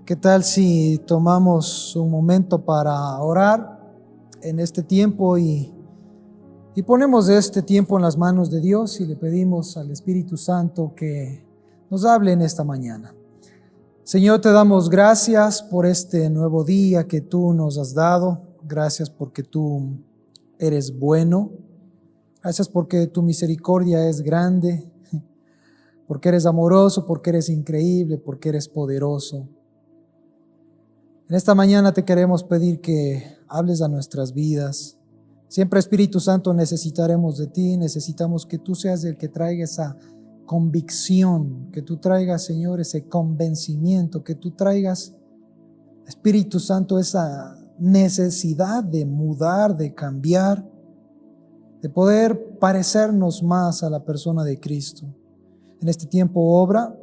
¿Qué tal si tomamos un momento para orar en este tiempo y ponemos este tiempo en las manos de Dios y le pedimos al Espíritu Santo que nos hable en esta mañana? Señor, te damos gracias por este nuevo día que tú nos has dado. Gracias porque tú eres bueno. Gracias porque tu misericordia es grande, porque eres amoroso, porque eres increíble, porque eres poderoso. En esta mañana te queremos pedir que hables a nuestras vidas. Siempre, Espíritu Santo, necesitaremos de ti, necesitamos que tú seas el que traiga esa convicción, que tú traigas, Señor, ese convencimiento, que tú traigas, Espíritu Santo, esa necesidad de mudar, de cambiar, de poder parecernos más a la persona de Cristo. En este tiempo obra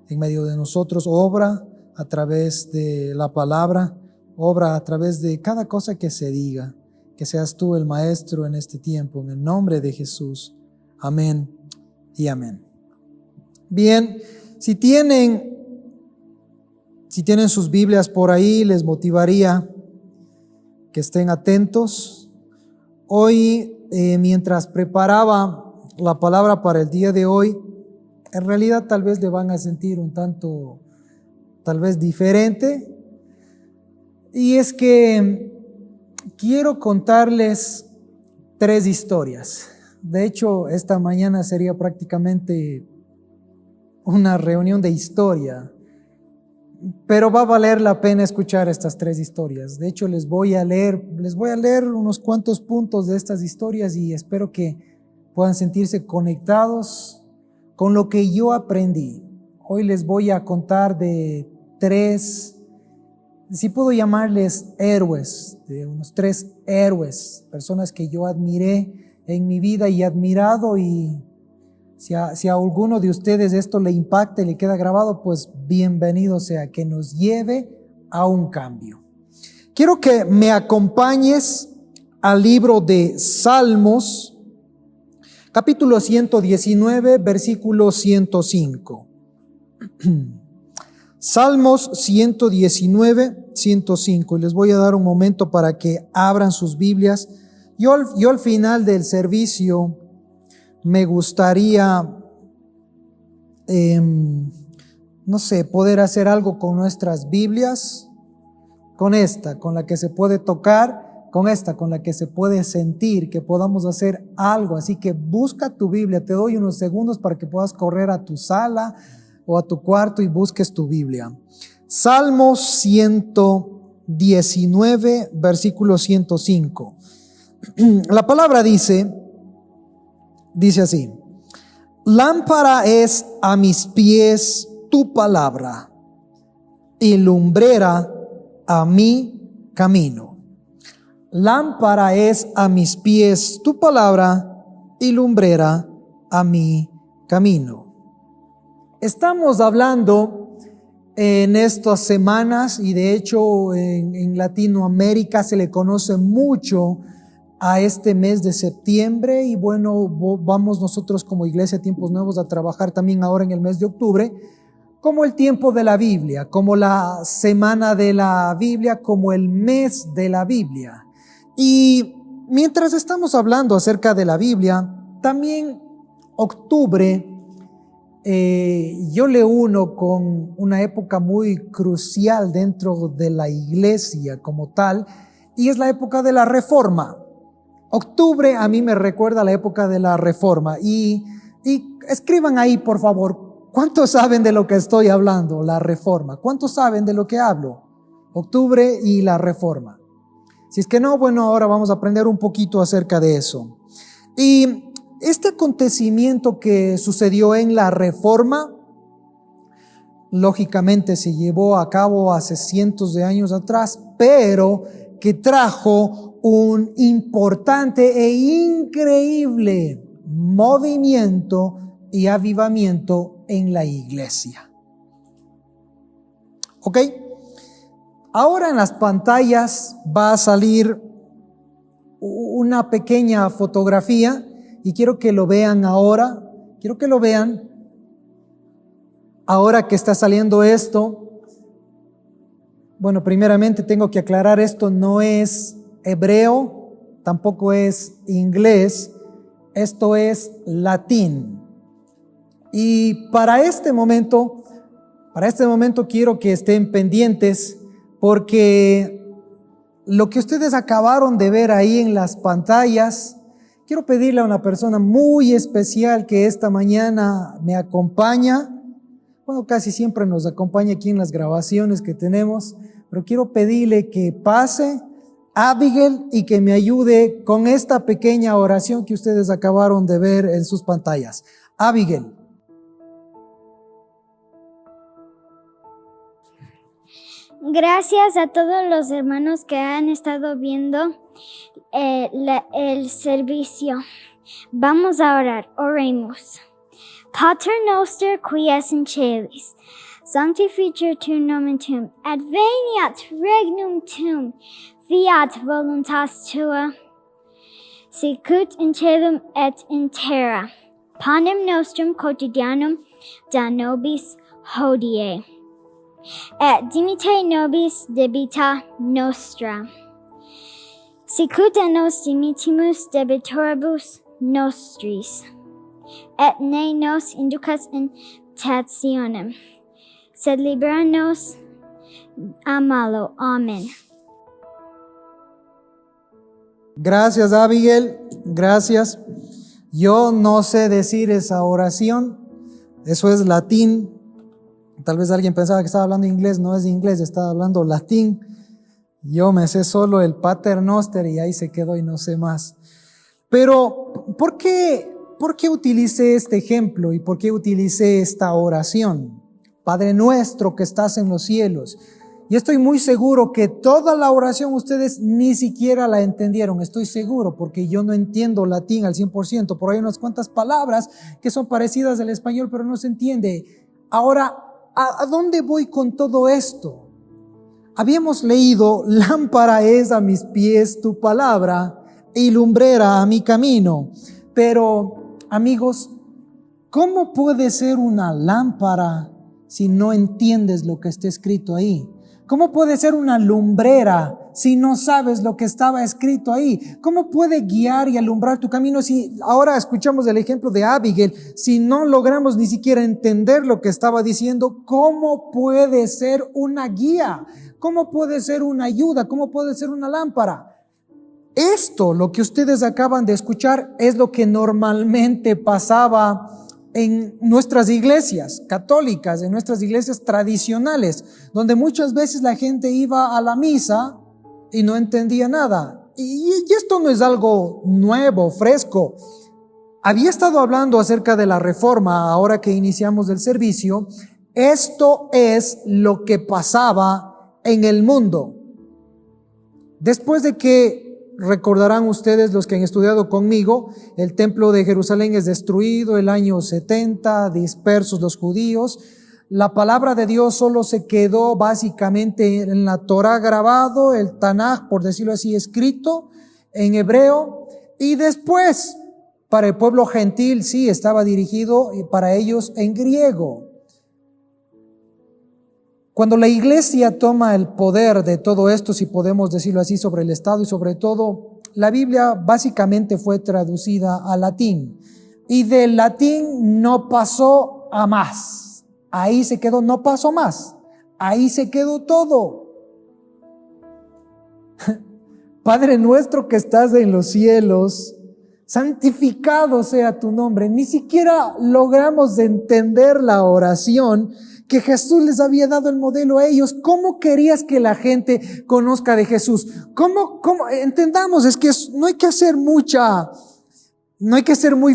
en medio de nosotros, obra a través de la palabra, obra a través de cada cosa que se diga. Que seas tú el maestro en este tiempo, en el nombre de Jesús. Amén y amén. Bien, si tienen sus Biblias por ahí, les motivaría que estén atentos. Hoy, mientras preparaba la palabra para el día de hoy, en realidad tal vez le van a sentir un tanto, tal vez diferente. Y es que quiero contarles 3 historias. De hecho, esta mañana sería prácticamente una reunión de historia, pero va a valer la pena escuchar estas 3 historias. De hecho, les voy a leer unos cuantos puntos de estas historias y espero que puedan sentirse conectados con lo que yo aprendí. Hoy les voy a contar de 3, si puedo llamarles héroes, de unos 3 héroes, personas que yo admiré en mi vida y admirado, y si a alguno de ustedes esto le impacta y le queda grabado, pues bienvenido sea, que nos lleve a un cambio. Quiero que me acompañes al libro de Salmos, capítulo 119, versículo 105. Salmos 119, 105. Y les voy a dar un momento para que abran sus Biblias. Yo al final del servicio me gustaría, poder hacer algo con nuestras Biblias, con la que se puede tocar, con la que se puede sentir, que podamos hacer algo. Así que busca tu Biblia, te doy unos segundos para que puedas correr a tu sala o a tu cuarto y busques tu Biblia. Salmos 119, versículo 105. La palabra dice así: lámpara es a mis pies tu palabra y lumbrera a mi camino. Lámpara es a mis pies tu palabra y lumbrera a mi camino. Estamos hablando en estas semanas, y de hecho en Latinoamérica se le conoce mucho a este mes de septiembre, y bueno, vamos nosotros como Iglesia Tiempos Nuevos a trabajar también ahora en el mes de octubre, como el tiempo de la Biblia, como la semana de la Biblia, como el mes de la Biblia. Y mientras estamos hablando acerca de la Biblia, también octubre yo le uno con una época muy crucial dentro de la iglesia como tal, y es la época de la Reforma. Octubre a mí me recuerda a la época de la Reforma, y escriban ahí, por favor, ¿cuántos saben de lo que estoy hablando? La Reforma. ¿Cuántos saben de lo que hablo? Octubre y la Reforma. Si es que no, bueno, ahora vamos a aprender un poquito acerca de eso. Y este acontecimiento que sucedió en la Reforma, lógicamente se llevó a cabo hace cientos de años atrás, pero que trajo un importante e increíble movimiento y avivamiento en la iglesia. ¿Ok? Ahora en las pantallas va a salir una pequeña fotografía y quiero que lo vean ahora. Quiero que lo vean ahora que está saliendo esto. Bueno, primeramente tengo que aclarar, esto no es hebreo, tampoco es inglés, esto es latín. Y para este momento quiero que estén pendientes, porque lo que ustedes acabaron de ver ahí en las pantallas, quiero pedirle a una persona muy especial que esta mañana me acompaña. Bueno, casi siempre nos acompaña aquí en las grabaciones que tenemos, pero quiero pedirle que pase, Abigail, y que me ayude con esta pequeña oración que ustedes acabaron de ver en sus pantallas. Abigail. Gracias a todos los hermanos que han estado viendo el servicio. Vamos a orar, oremos. Pater noster qui es in celis, sanctificetur nomen tuum, adveniat regnum tuum, fiat voluntas tua, sicut in celum et in terra. Panem nostrum quotidianum da nobis hodie, et dimite nobis debita nostra, sicut et nos dimitimus debitoribus nostris, et ne nos inducas in tentationem, sed libera nos a malo. Amén. Gracias, Abigail, gracias. Yo no sé decir esa oración, eso es latín. Tal vez alguien pensaba que estaba hablando inglés, no es inglés, estaba hablando latín. Yo me sé solo el Pater Noster y ahí se quedó y no sé más. Pero, ¿por qué utilicé este ejemplo y por qué utilicé esta oración? Padre nuestro que estás en los cielos. Y estoy muy seguro que toda la oración ustedes ni siquiera la entendieron. Estoy seguro porque yo no entiendo latín al 100%. Por ahí unas cuantas palabras que son parecidas al español, pero no se entiende. Ahora, ¿a dónde voy con todo esto? Habíamos leído, lámpara es a mis pies tu palabra y lumbrera a mi camino. Pero, amigos, ¿cómo puede ser una lámpara si no entiendes lo que está escrito ahí? ¿Cómo puede ser una lumbrera si no sabes lo que estaba escrito ahí? ¿Cómo puede guiar y alumbrar tu camino si ahora escuchamos el ejemplo de Abigail? Si no logramos ni siquiera entender lo que estaba diciendo, ¿cómo puede ser una guía? ¿Cómo puede ser una ayuda? ¿Cómo puede ser una lámpara? Esto, lo que ustedes acaban de escuchar, es lo que normalmente pasaba en nuestras iglesias católicas, en nuestras iglesias tradicionales, donde muchas veces la gente iba a la misa y no entendía nada. Y esto no es algo nuevo, fresco. Había estado hablando acerca de la reforma ahora que iniciamos el servicio. Esto es lo que pasaba en el mundo. Después de que, recordarán ustedes los que han estudiado conmigo, el templo de Jerusalén es destruido el año 70, dispersos los judíos. La palabra de Dios solo se quedó básicamente en la Torá grabado, el Tanaj, por decirlo así, escrito en hebreo, y después para el pueblo gentil sí estaba dirigido para ellos en griego. Cuando la iglesia toma el poder de todo esto, si podemos decirlo así, sobre el Estado y sobre todo, la Biblia básicamente fue traducida al latín. Y del latín no pasó a más. Ahí se quedó, no pasó más. Ahí se quedó todo. Padre nuestro que estás en los cielos, santificado sea tu nombre. Ni siquiera logramos entender la oración que Jesús les había dado el modelo a ellos. ¿Cómo querías que la gente conozca de Jesús? ¿Cómo? Entendamos, es que no hay que ser muy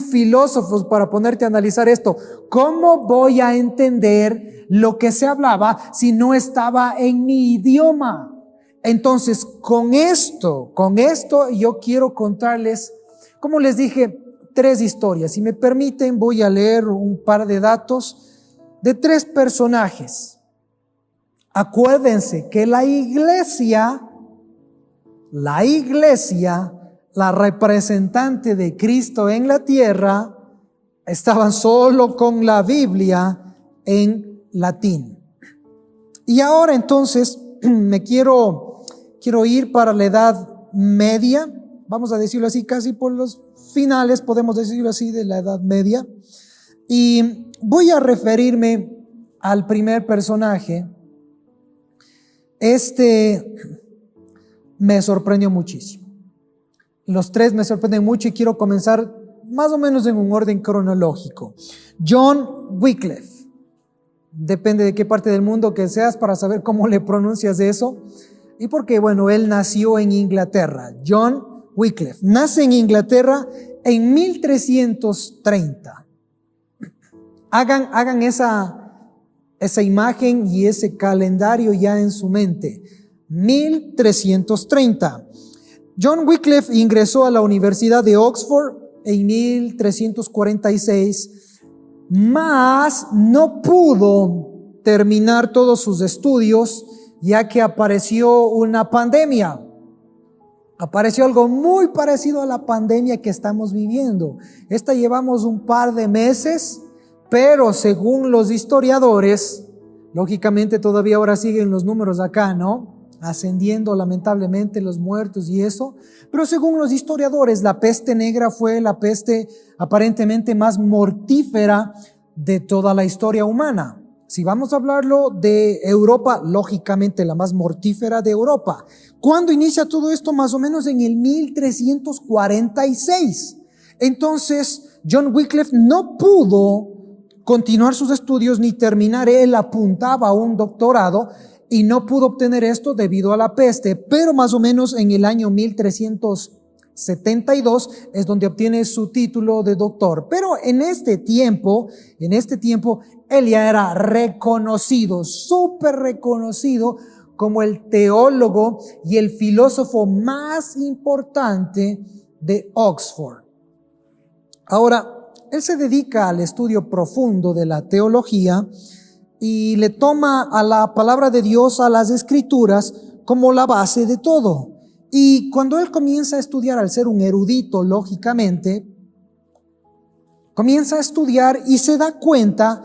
filósofos para ponerte a analizar esto. ¿Cómo voy a entender lo que se hablaba si no estaba en mi idioma? Entonces, con esto yo quiero contarles, como les dije, 3 historias. Si me permiten, voy a leer un par de datos de 3 personajes. Acuérdense que la iglesia, la representante de Cristo en la tierra, estaban solo con la Biblia en latín. Y ahora entonces quiero ir para la Edad Media, vamos a decirlo así, casi por los finales, podemos decirlo así, de la Edad Media. Y voy a referirme al primer personaje. Me sorprendió muchísimo. Los tres me sorprenden mucho y quiero comenzar más o menos en un orden cronológico. John Wycliffe. Depende de qué parte del mundo que seas para saber cómo le pronuncias eso. Y porque, bueno, él nació en Inglaterra. John Wycliffe nace en Inglaterra en 1330. Hagan esa imagen y ese calendario ya en su mente. 1330. John Wycliffe ingresó a la Universidad de Oxford en 1346, mas no pudo terminar todos sus estudios ya que apareció una pandemia. Apareció algo muy parecido a la pandemia que estamos viviendo. Esta llevamos un par de meses, pero según los historiadores, lógicamente todavía ahora siguen los números acá, ¿no? Ascendiendo lamentablemente los muertos y eso, pero según los historiadores, la peste negra fue la peste aparentemente más mortífera de toda la historia humana. Si vamos a hablarlo de Europa, lógicamente la más mortífera de Europa. ¿Cuándo inicia todo esto? Más o menos en el 1346. Entonces, John Wycliffe no pudo continuar sus estudios ni terminar. Él apuntaba a un doctorado y no pudo obtener esto debido a la peste, pero más o menos en el año 1372 es donde obtiene su título de doctor. Pero en este tiempo, él ya era reconocido, súper reconocido como el teólogo y el filósofo más importante de Oxford. Ahora, él se dedica al estudio profundo de la teología y le toma a la palabra de Dios, a las escrituras, como la base de todo. Y cuando él comienza a estudiar, al ser un erudito, lógicamente, comienza a estudiar y se da cuenta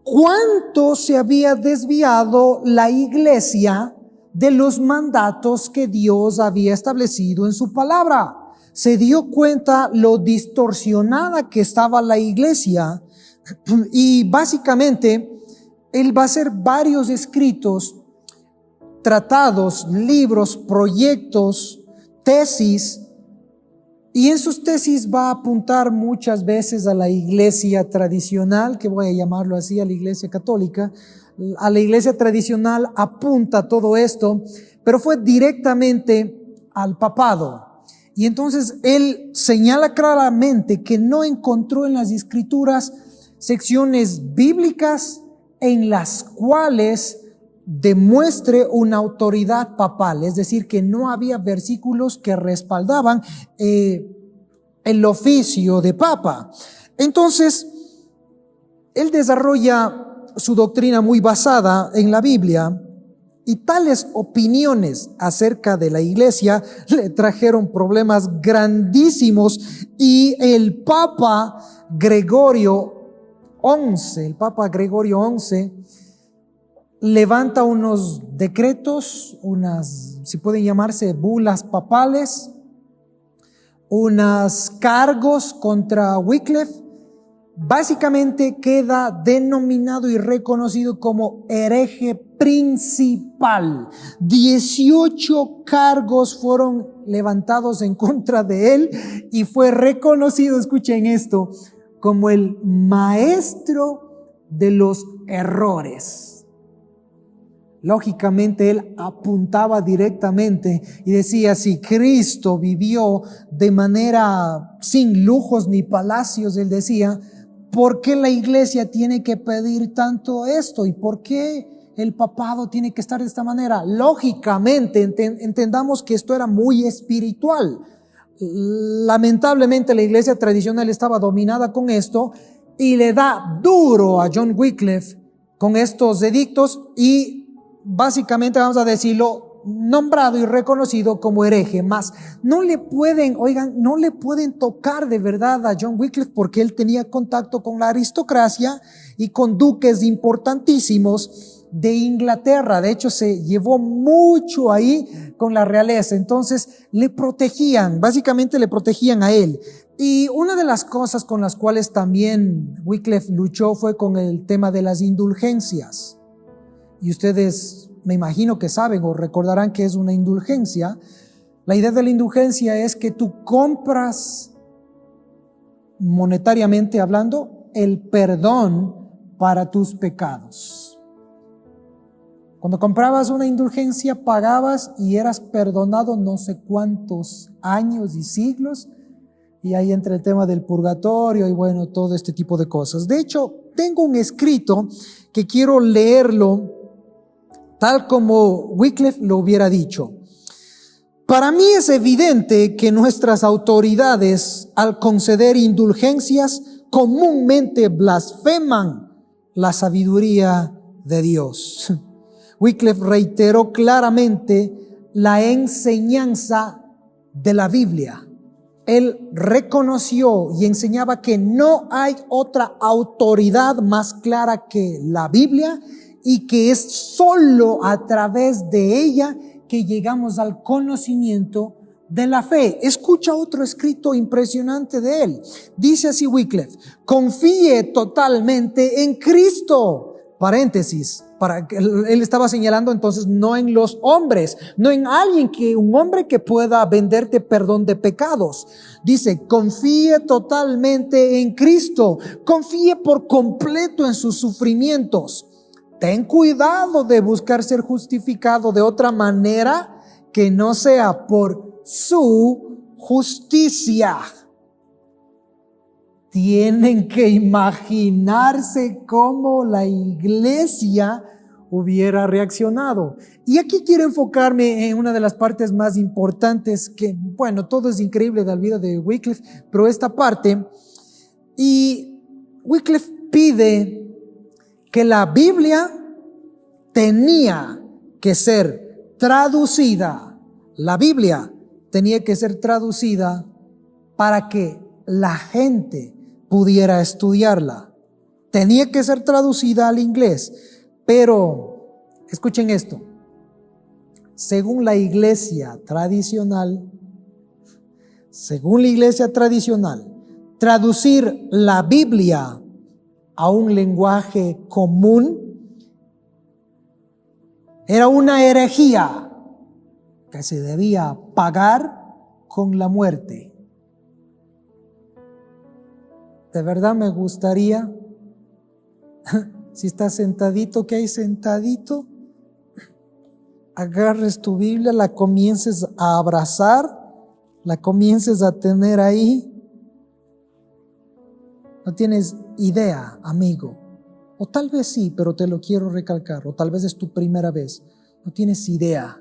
cuánto se había desviado la iglesia de los mandatos que Dios había establecido en su palabra. Se dio cuenta lo distorsionada que estaba la iglesia y básicamente él va a hacer varios escritos, tratados, libros, proyectos, tesis, y en sus tesis va a apuntar muchas veces a la iglesia tradicional, que voy a llamarlo así, a la iglesia católica. A la iglesia tradicional apunta todo esto, pero fue directamente al papado. Y entonces él señala claramente que no encontró en las escrituras secciones bíblicas en las cuales demuestre una autoridad papal, es decir, que no había versículos que respaldaban el oficio de papa. Entonces, él desarrolla su doctrina muy basada en la Biblia, y tales opiniones acerca de la iglesia le trajeron problemas grandísimos, y el Papa Gregorio XI levanta unos decretos, si pueden llamarse bulas papales, unos cargos contra Wycliffe. Básicamente queda denominado y reconocido como hereje principal. 18 cargos fueron levantados en contra de él y fue reconocido, escuchen esto, como el maestro de los errores. Lógicamente él apuntaba directamente y decía: si Cristo vivió de manera sin lujos ni palacios, él decía, ¿por qué la iglesia tiene que pedir tanto esto? ¿Y por qué el papado tiene que estar de esta manera? Lógicamente entendamos que esto era muy espiritual. Lamentablemente la iglesia tradicional estaba dominada con esto y le da duro a John Wycliffe con estos edictos, y básicamente, vamos a decirlo, nombrado y reconocido como hereje, mas no le pueden tocar de verdad a John Wycliffe porque él tenía contacto con la aristocracia y con duques importantísimos de Inglaterra. De hecho, se llevó mucho ahí con la realeza. Entonces, básicamente le protegían a él. Y una de las cosas con las cuales también Wycliffe luchó fue con el tema de las indulgencias. Y ustedes me imagino que saben o recordarán que es una indulgencia. La idea de la indulgencia es que tú compras, monetariamente hablando, el perdón para tus pecados. Cuando comprabas una indulgencia, pagabas y eras perdonado no sé cuántos años y siglos. Y ahí entra el tema del purgatorio y bueno, todo este tipo de cosas. De hecho, tengo un escrito que quiero leerlo tal como Wycliffe lo hubiera dicho. Para mí es evidente que nuestras autoridades, al conceder indulgencias, comúnmente blasfeman la sabiduría de Dios. Wycliffe reiteró claramente la enseñanza de la Biblia. Él reconoció y enseñaba que no hay otra autoridad más clara que la Biblia y que es solo a través de ella que llegamos al conocimiento de la fe. Escucha otro escrito impresionante de él. Dice así Wycliffe: confíe totalmente en Cristo. Paréntesis, él estaba señalando entonces no en los hombres, no en un hombre que pueda venderte perdón de pecados. Dice, confíe totalmente en Cristo, confíe por completo en sus sufrimientos. Ten cuidado de buscar ser justificado de otra manera que no sea por su justicia. Tienen que imaginarse cómo la iglesia hubiera reaccionado. Y aquí quiero enfocarme en una de las partes más importantes que, bueno, todo es increíble de la vida de Wycliffe, pero esta parte, y Wycliffe pide que la Biblia tenía que ser traducida. La Biblia tenía que ser traducida para que la gente pudiera estudiarla. Tenía que ser traducida al inglés. Pero, escuchen esto, según la iglesia tradicional, traducir la Biblia a un lenguaje común era una herejía que se debía pagar con la muerte. De verdad me gustaría, si estás sentadito, que hay sentadito, agarres tu Biblia, la comiences a abrazar, la comiences a tener ahí. No tienes idea, amigo. O tal vez sí, pero te lo quiero recalcar. O tal vez es tu primera vez. No tienes idea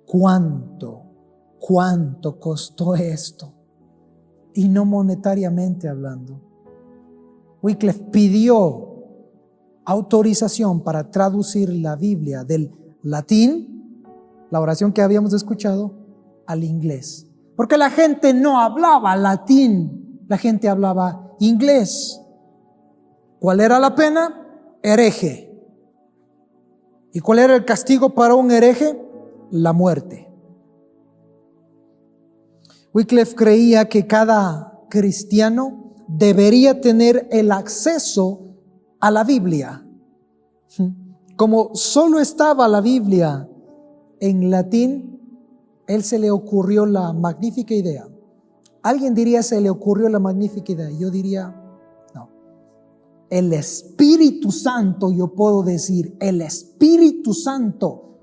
cuánto costó esto. Y no monetariamente hablando. Wycliffe pidió autorización para traducir la Biblia del latín, la oración que habíamos escuchado, al inglés. Porque la gente no hablaba latín, la gente hablaba inglés. ¿Cuál era la pena? Hereje. ¿Y cuál era el castigo para un hereje? La muerte. Wycliffe creía que cada cristiano debería tener el acceso a la Biblia. Como solo estaba la Biblia en latín, él se le ocurrió la magnífica idea. Alguien diría se le ocurrió la magnífica idea. Yo diría no. El Espíritu Santo, yo puedo decir, el Espíritu Santo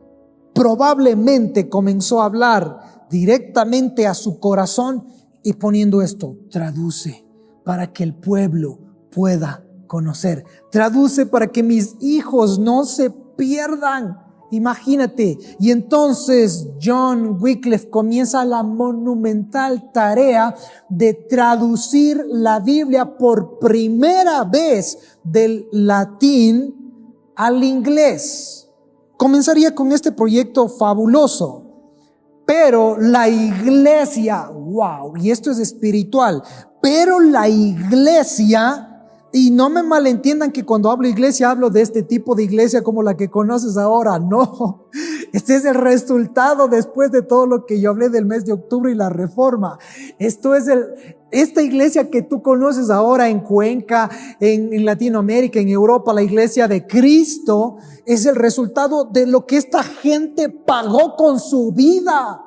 probablemente comenzó a hablar directamente a su corazón y poniendo esto: traduce para que el pueblo pueda conocer. Traduce para que mis hijos no se pierdan. Imagínate. Y entonces John Wycliffe comienza la monumental tarea de traducir la Biblia por primera vez del latín al inglés. comenzaría con este proyecto fabuloso. Pero la iglesia, wow, y esto es espiritual, pero la iglesia, y no me malentiendan que cuando hablo iglesia hablo de este tipo de iglesia como la que conoces ahora, no, este es el resultado después de todo lo que yo hablé del mes de octubre y la reforma. Esto es esta iglesia que tú conoces ahora en Cuenca, en Latinoamérica, en Europa, la iglesia de Cristo, es el resultado de lo que esta gente pagó con su vida.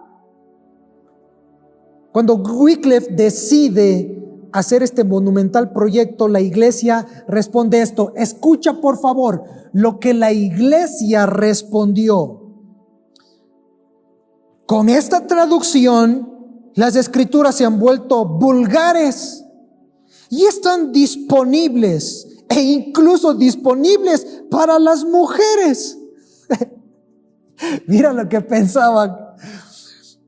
Cuando Wycliffe decide hacer este monumental proyecto, la iglesia responde esto. Escucha por favor lo que la iglesia respondió. Con esta traducción, las escrituras se han vuelto vulgares y están disponibles e incluso disponibles para las mujeres. Mira lo que pensaban.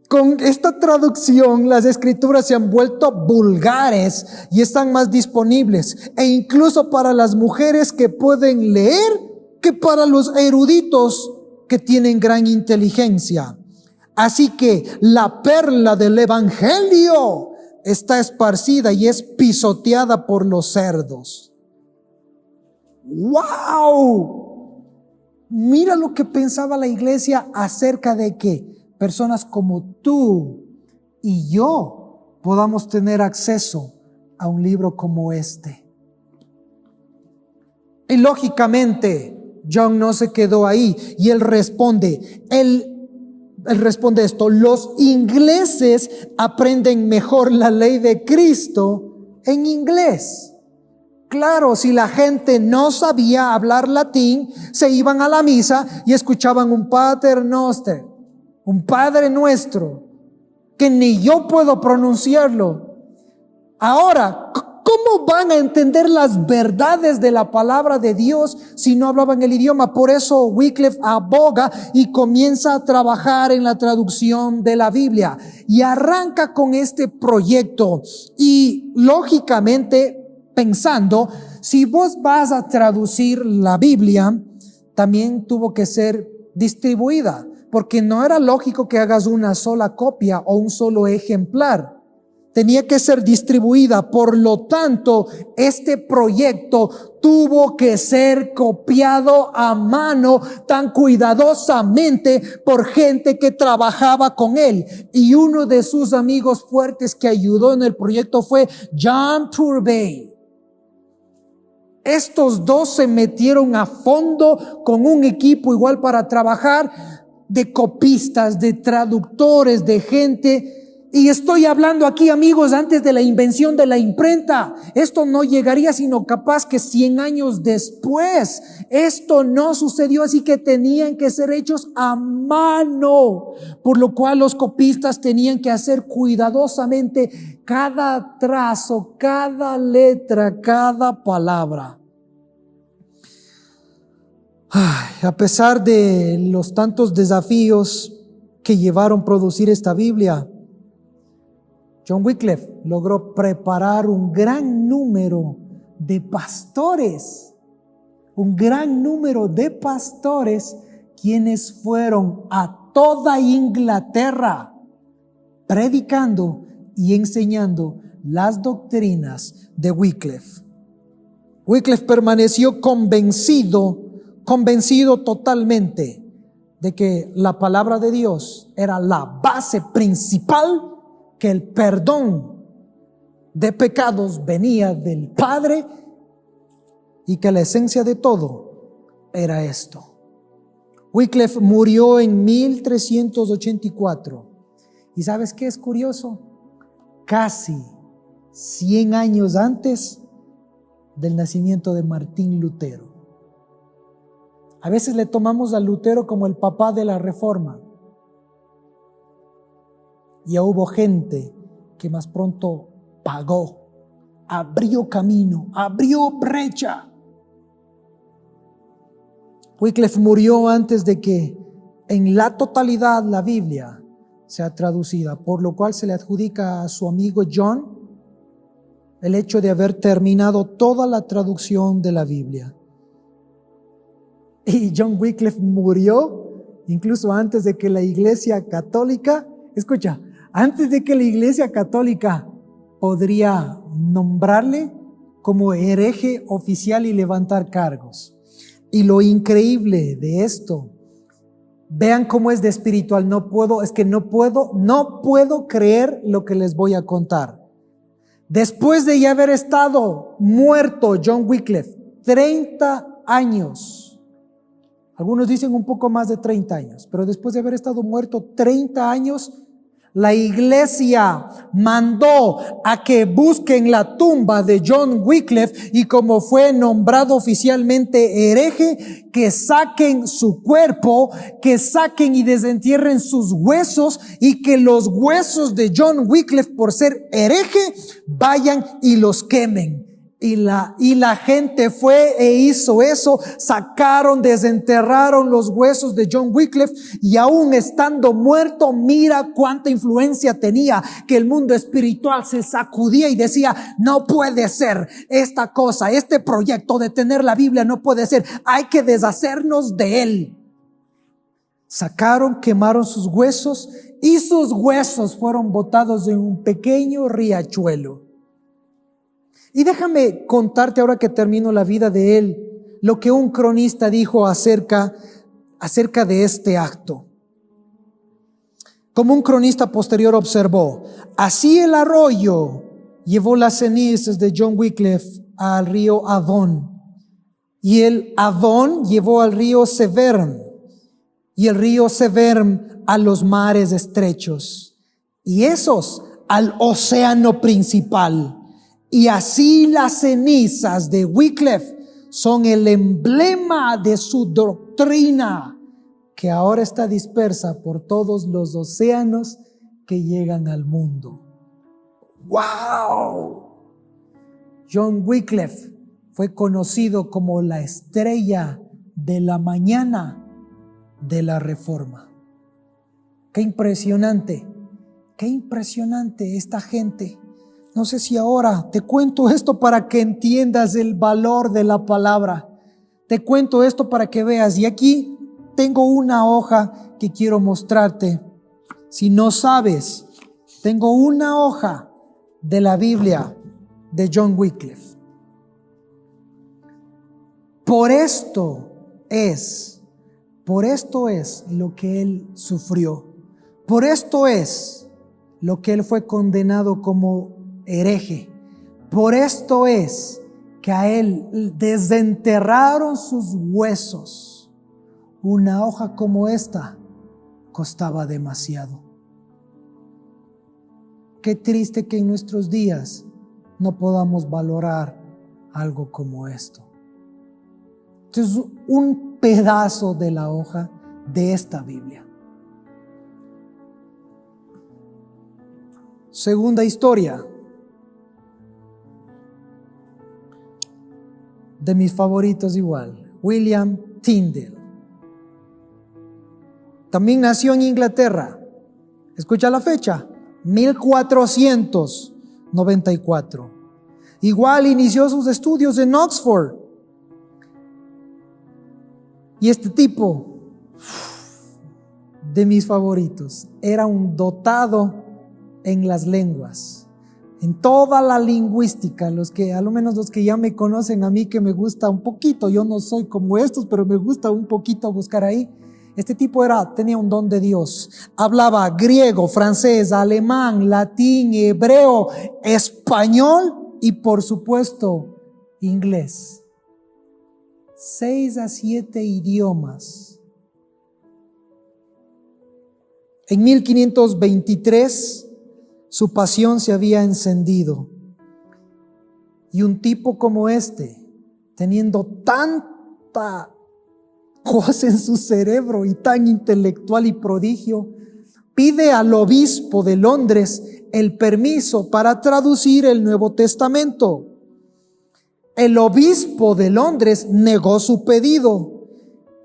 Con esta traducción, las escrituras se han vuelto vulgares y están más disponibles, e incluso para las mujeres que pueden leer que para los eruditos que tienen gran inteligencia. Así que la perla del evangelio está esparcida y es pisoteada por los cerdos. ¡Wow! Mira lo que pensaba la iglesia acerca de que personas como tú y yo podamos tener acceso a un libro como este. Y lógicamente John no se quedó ahí y él responde, él responde esto: los ingleses aprenden mejor la ley de Cristo en inglés. Claro, si la gente no sabía hablar latín, se iban a la misa y escuchaban un Pater Noster, un Padre Nuestro, que ni yo puedo pronunciarlo. Ahora, ¿cómo van a entender las verdades de la palabra de Dios si no hablaban el idioma? Por eso Wycliffe aboga y comienza a trabajar en la traducción de la Biblia y arranca con este proyecto. Y lógicamente pensando, si vos vas a traducir la Biblia, también tuvo que ser distribuida, porque no era lógico que hagas una sola copia o un solo ejemplar. Tenía que ser distribuida. Por lo tanto, este proyecto tuvo que ser copiado a mano tan cuidadosamente por gente que trabajaba con él. Y uno de sus amigos fuertes que ayudó en el proyecto fue John Turbay. Estos dos se metieron a fondo con un equipo igual para trabajar, de copistas, de traductores, de gente. Y estoy hablando aquí, amigos, antes de la invención de la imprenta. Esto no llegaría sino capaz que 100 años después. Esto no sucedió, así que tenían que ser hechos a mano, por lo cual los copistas tenían que hacer cuidadosamente cada trazo, cada letra, cada palabra. A pesar de los tantos desafíos que llevaron a producir esta Biblia, John Wycliffe logró preparar un gran número de pastores, quienes fueron a toda Inglaterra predicando y enseñando las doctrinas de Wycliffe. Wycliffe permaneció convencido totalmente de que la palabra de Dios era la base principal, que el perdón de pecados venía del Padre y que la esencia de todo era esto. Wycliffe murió en 1384. ¿Y sabes qué es curioso? Casi 100 años antes del nacimiento de Martín Lutero. A veces le tomamos a Lutero como el papá de la Reforma. Ya hubo gente que más pronto pagó, abrió camino, abrió brecha. Wycliffe murió antes de que en la totalidad la Biblia sea traducida, por lo cual se le adjudica a su amigo John el hecho de haber terminado toda la traducción de la Biblia. Y John Wycliffe murió incluso antes de que la Iglesia Católica, escucha, antes de que la Iglesia Católica podría nombrarle como hereje oficial y levantar cargos. Y lo increíble de esto, vean cómo es de espiritual. No puedo creer lo que les voy a contar. Después de ya haber estado muerto John Wycliffe 30 años, algunos dicen un poco más de 30 años, pero después de haber estado muerto 30 años, la iglesia mandó a que busquen la tumba de John Wycliffe y como fue nombrado oficialmente hereje, que saquen su cuerpo, que saquen y desentierren sus huesos y que los huesos de John Wycliffe por ser hereje vayan y los quemen. Y la gente fue e hizo eso, sacaron, desenterraron los huesos de John Wycliffe y aún estando muerto, mira cuánta influencia tenía, que el mundo espiritual se sacudía y decía, no puede ser esta cosa, este proyecto de tener la Biblia no puede ser, hay que deshacernos de él. Sacaron, quemaron sus huesos y sus huesos fueron botados en un pequeño riachuelo. Y déjame contarte ahora que termino la vida de él, lo que un cronista dijo acerca de este acto. Como un cronista posterior observó, así el arroyo llevó las cenizas de John Wycliffe al río Avon, y el Avon llevó al río Severn, y el río Severn a los mares estrechos, y esos al océano principal. Y así las cenizas de Wycliffe son el emblema de su doctrina, que ahora está dispersa por todos los océanos que llegan al mundo. ¡Wow! John Wycliffe fue conocido como la estrella de la mañana de la Reforma. ¡Qué impresionante! ¡Qué impresionante esta gente! No sé si ahora te cuento esto para que entiendas el valor de la palabra. Te cuento esto para que veas. Y aquí tengo una hoja que quiero mostrarte. Si no sabes, tengo una hoja de la Biblia de John Wycliffe. Por esto es lo que él sufrió. Por esto es lo que él fue condenado como hereje. Por esto es que a él desenterraron sus huesos. Una hoja como esta costaba demasiado. Qué triste que en nuestros días no podamos valorar algo como esto. Esto es un pedazo de la hoja de esta Biblia. Segunda historia. De mis favoritos igual, William Tyndale. También nació en Inglaterra. Escucha la fecha, 1494. Igual inició sus estudios en Oxford. Y este tipo, de mis favoritos, era un dotado en las lenguas. En toda la lingüística, a lo menos los que ya me conocen a mí, que me gusta un poquito, yo no soy como estos, pero me gusta un poquito buscar ahí. Este tipo tenía un don de Dios. Hablaba griego, francés, alemán, latín, hebreo, español y por supuesto inglés. 6 a 7 idiomas. En 1523 su pasión se había encendido. Y un tipo como este, teniendo tanta cosa en su cerebro y tan intelectual y prodigio, pide al obispo de Londres el permiso para traducir el Nuevo Testamento. El obispo de Londres negó su pedido.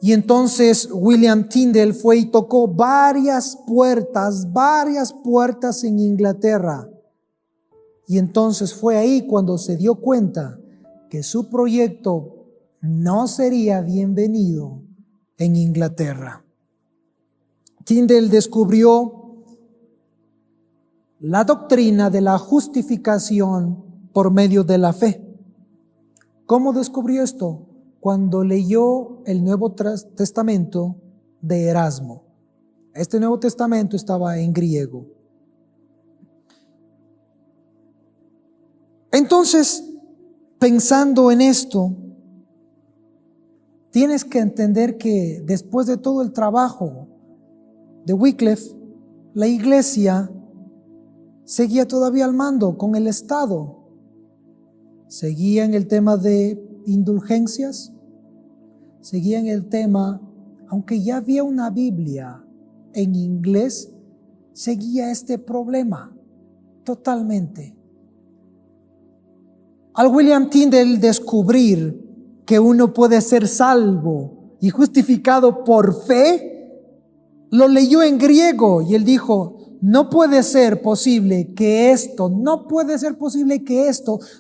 Y entonces William Tyndale fue y tocó varias puertas en Inglaterra. Y entonces fue ahí cuando se dio cuenta que su proyecto no sería bienvenido en Inglaterra. Tyndale descubrió la doctrina de la justificación por medio de la fe. ¿Cómo descubrió esto? Cuando leyó el Nuevo Testamento de Erasmo. Este Nuevo Testamento estaba en griego. Entonces, pensando en esto, tienes que entender que después de todo el trabajo de Wycliffe, la iglesia seguía todavía al mando con el Estado. Seguía en el tema de indulgencias, seguía en el tema, aunque ya había una Biblia en inglés, seguía este problema totalmente. Al William Tyndale descubrir que uno puede ser salvo y justificado por fe, lo leyó en griego y él dijo, no puede ser posible que esto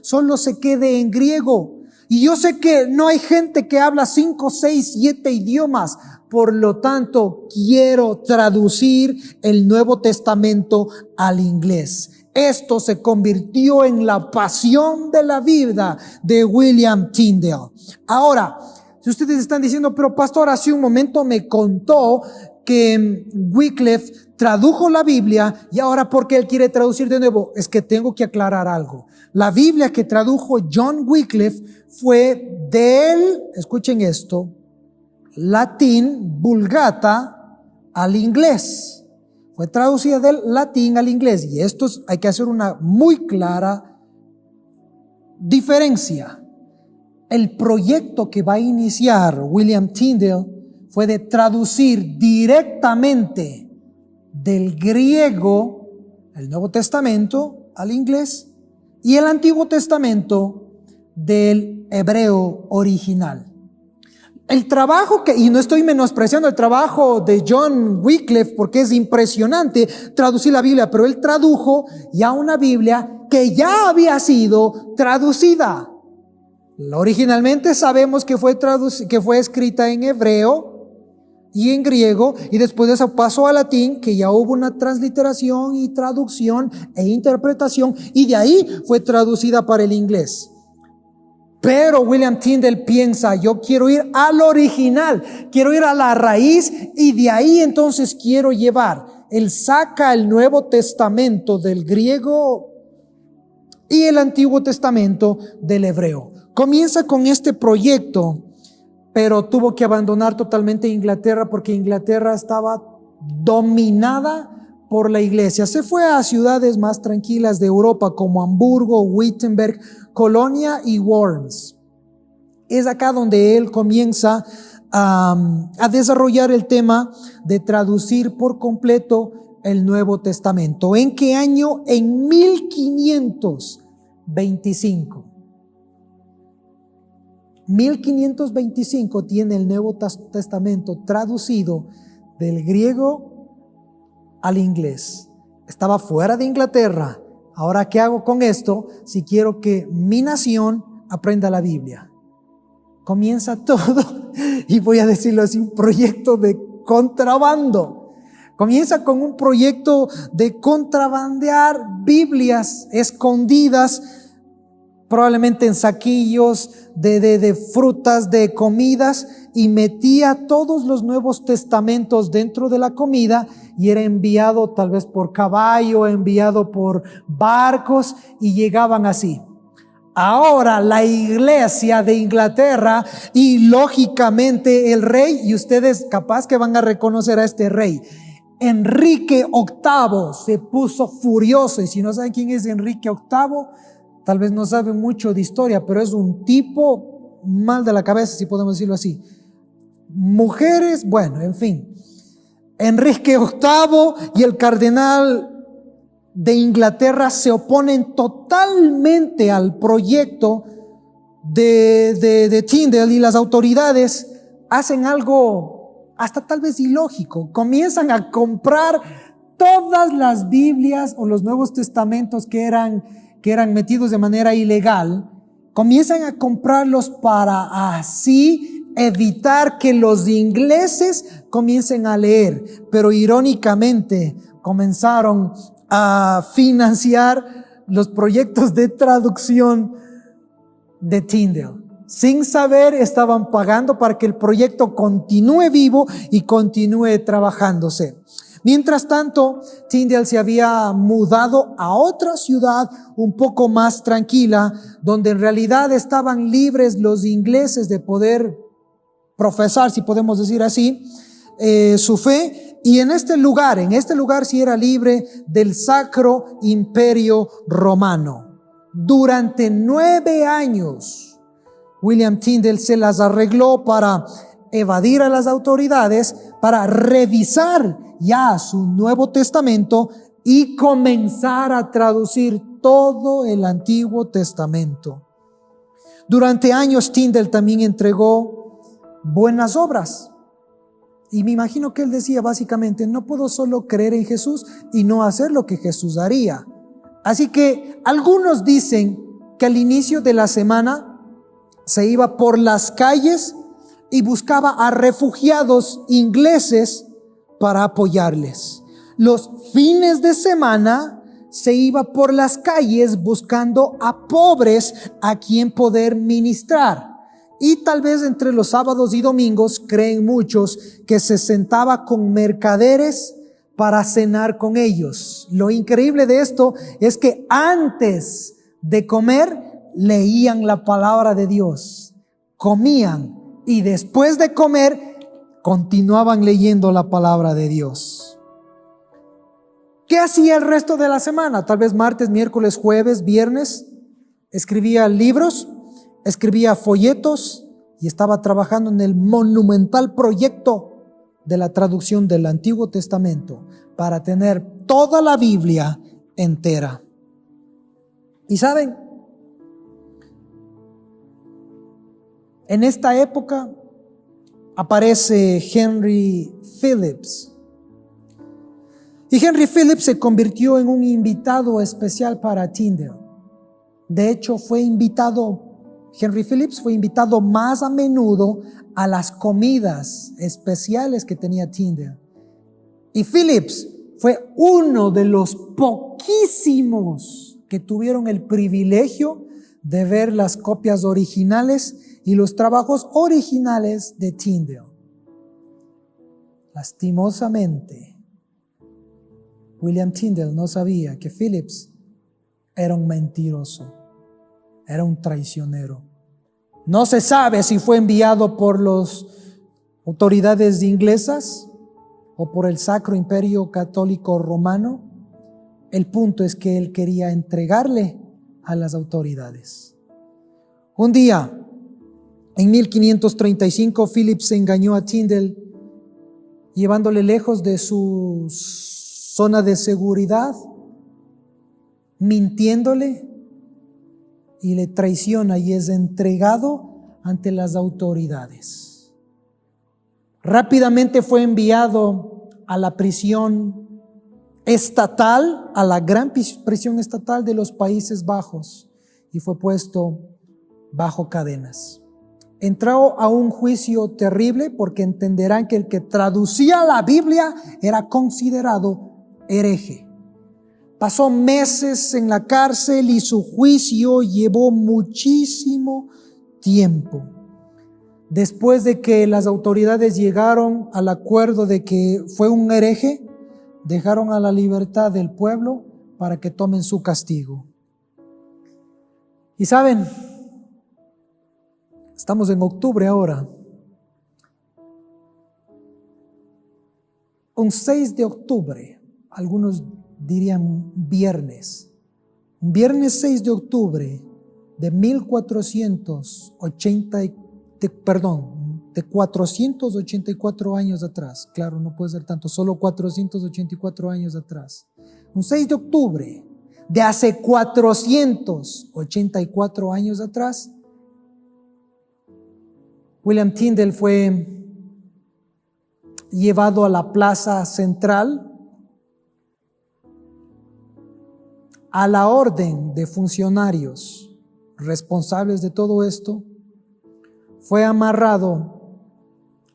solo se quede en griego. Y yo sé que no hay gente que habla 5, 6, 7 idiomas. Por lo tanto, quiero traducir el Nuevo Testamento al inglés. Esto se convirtió en la pasión de la vida de William Tyndale. Ahora, si ustedes están diciendo, pero pastor, hace un momento me contó que Wycliffe tradujo la Biblia y ahora ¿por qué él quiere traducir de nuevo? Es que tengo que aclarar algo. La Biblia que tradujo John Wycliffe fue del, escuchen esto, latín vulgata al inglés. Fue traducida del latín al inglés y esto hay que hacer una muy clara diferencia. El proyecto que va a iniciar William Tyndale fue de traducir directamente del griego el Nuevo Testamento al inglés y el Antiguo Testamento del hebreo original. El trabajo y no estoy menospreciando el trabajo de John Wycliffe porque es impresionante traducir la Biblia, pero él tradujo ya una Biblia que ya había sido traducida. Originalmente sabemos que fue escrita en hebreo y en griego, y después de eso pasó a latín, que ya hubo una transliteración y traducción e interpretación, y de ahí fue traducida para el inglés. Pero William Tyndale piensa, yo quiero ir al original, quiero ir a la raíz, y de ahí entonces quiero llevar. Él saca el Nuevo Testamento del griego y el Antiguo Testamento del hebreo. Comienza con este proyecto, pero tuvo que abandonar totalmente Inglaterra porque Inglaterra estaba dominada por la iglesia. Se fue a ciudades más tranquilas de Europa como Hamburgo, Wittenberg, Colonia y Worms. Es acá donde él comienza a desarrollar el tema de traducir por completo el Nuevo Testamento. ¿En qué año? En 1525. 1525 tiene el Nuevo Testamento traducido del griego al inglés. Estaba fuera de Inglaterra. Ahora, ¿qué hago con esto? Si quiero que mi nación aprenda la Biblia. Comienza todo, y voy a decirlo así, un proyecto de contrabando. Comienza con un proyecto de contrabandear Biblias escondidas, probablemente en saquillos de frutas, de comidas, y metía todos los Nuevos Testamentos dentro de la comida y era enviado tal vez por caballo, enviado por barcos y llegaban así. Ahora la iglesia de Inglaterra y lógicamente el rey, y ustedes capaz que van a reconocer a este rey, Enrique VIII se puso furioso. Y si no saben quién es Enrique VIII, tal vez no saben mucho de historia, pero es un tipo mal de la cabeza, si podemos decirlo así. Mujeres, bueno, en fin. Enrique VIII y el cardenal de Inglaterra se oponen totalmente al proyecto de Tyndale, y las autoridades hacen algo hasta tal vez ilógico. Comienzan a comprar todas las Biblias o los Nuevos Testamentos que eran metidos de manera ilegal. Comienzan a comprarlos para así evitar que los ingleses comiencen a leer, pero irónicamente comenzaron a financiar los proyectos de traducción de Tyndale. Sin saber, estaban pagando para que el proyecto continúe vivo y continúe trabajándose. Mientras tanto, Tyndale se había mudado a otra ciudad un poco más tranquila, donde en realidad estaban libres los ingleses de poder profesar, si podemos decir así, su fe. Y en este lugar sí era libre del Sacro Imperio Romano. Durante 9 años, William Tyndale se las arregló para evadir a las autoridades, para revisar ya su Nuevo Testamento y comenzar a traducir todo el Antiguo Testamento. Durante años Tyndale también entregó buenas obras. Y me imagino que él decía básicamente, no puedo solo creer en Jesús y no hacer lo que Jesús haría. Así que algunos dicen que al inicio de la semana se iba por las calles y buscaba a refugiados ingleses para apoyarles. Los fines de semana se iba por las calles buscando a pobres a quien poder ministrar. Y tal vez entre los sábados y domingos, creen muchos, que se sentaba con mercaderes para cenar con ellos. Lo increíble de esto es que antes de comer leían la palabra de Dios, comían y después de comer continuaban leyendo la palabra de Dios. ¿Qué hacía el resto de la semana? Tal vez martes, miércoles, jueves, viernes. Escribía libros, escribía folletos y estaba trabajando en el monumental proyecto de la traducción del Antiguo Testamento para tener toda la Biblia entera. Y saben, en esta época aparece Henry Phillips. Y Henry Phillips se convirtió en un invitado especial para Tyndale. De hecho, Henry Phillips fue invitado más a menudo a las comidas especiales que tenía Tyndale. Y Phillips fue uno de los poquísimos que tuvieron el privilegio de ver las copias originales y los trabajos originales de Tyndale. Lastimosamente, William Tyndale no sabía que Phillips era un mentiroso, era un traicionero. No se sabe si fue enviado por las autoridades inglesas o por el Sacro Imperio Católico Romano. El punto es que él quería entregarle a las autoridades. Un día, en 1535, Phillips engañó a Tyndale, llevándole lejos de su zona de seguridad, mintiéndole, y le traiciona y es entregado ante las autoridades. Rápidamente fue enviado a la prisión estatal, a la gran prisión estatal de los Países Bajos, y fue puesto bajo cadenas. Entró a un juicio terrible porque entenderán que el que traducía la Biblia era considerado hereje. Pasó meses en la cárcel y su juicio llevó muchísimo tiempo. Después de que las autoridades llegaron al acuerdo de que fue un hereje, dejaron a la libertad del pueblo para que tomen su castigo. Y saben, estamos en octubre ahora. Un 6 de octubre, algunos dirían viernes. Un viernes 6 de octubre de 484 años atrás. Claro, no puede ser tanto, solo 484 años atrás. Un 6 de octubre de hace 484 años atrás, William Tyndale fue llevado a la plaza central a la orden de funcionarios responsables de todo esto. Fue amarrado